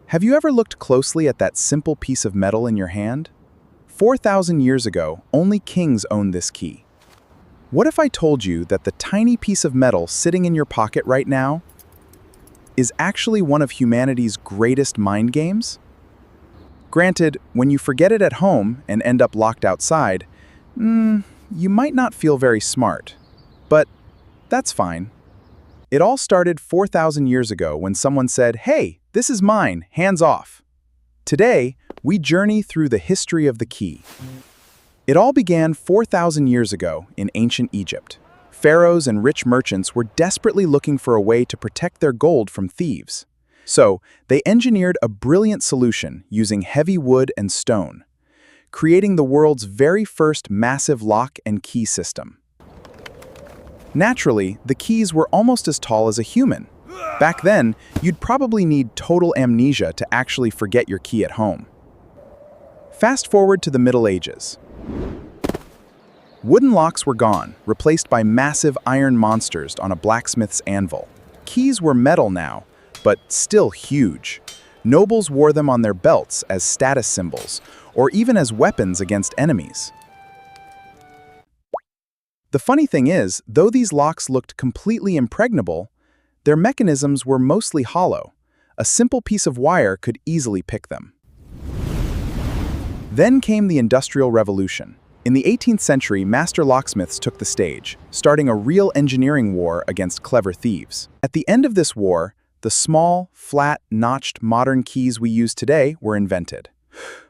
Have you ever looked closely at that simple piece of metal in your hand? 4,000 years ago, only kings owned this key. What if I told you that the tiny piece of metal sitting in your pocket right now is actually one of humanity's greatest mind games? Granted, when you forget it at home and end up locked outside, you might not feel very smart. But that's fine. It all started 4,000 years ago when someone said, "Hey, this is mine, hands off." Today, we journey through the history of the key. It all began 4,000 years ago in ancient Egypt. Pharaohs and rich merchants were desperately looking for a way to protect their gold from thieves. So, they engineered a brilliant solution using heavy wood and stone, creating the world's very first massive lock and key system. Naturally, the keys were almost as tall as a human. Back then, you'd probably need total amnesia to actually forget your key at home. Fast forward to the Middle Ages. Wooden locks were gone, replaced by massive iron monsters on a blacksmith's anvil. Keys were metal now, but still huge. Nobles wore them on their belts as status symbols, or even as weapons against enemies. The funny thing is, though these locks looked completely impregnable, their mechanisms were mostly hollow. A simple piece of wire could easily pick them. Then came the Industrial Revolution. In the 18th century, master locksmiths took the stage, starting a real engineering war against clever thieves. At the end of this war, the small, flat, notched modern keys we use today were invented.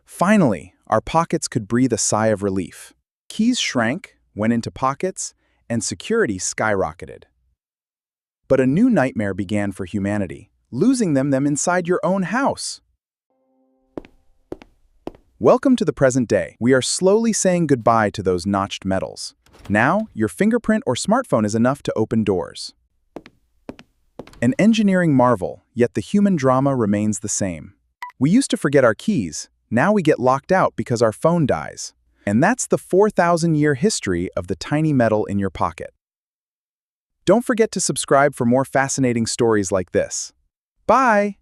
Finally, our pockets could breathe a sigh of relief. Keys shrank, went into pockets, and security skyrocketed. But a new nightmare began for humanity, losing them inside your own house. Welcome to the present day. We are slowly saying goodbye to those notched metals. Now, your fingerprint or smartphone is enough to open doors. An engineering marvel, yet the human drama remains the same. We used to forget our keys, now we get locked out because our phone dies. And that's the 4,000-year history of the tiny metal in your pocket. Don't forget to subscribe for more fascinating stories like this. Bye!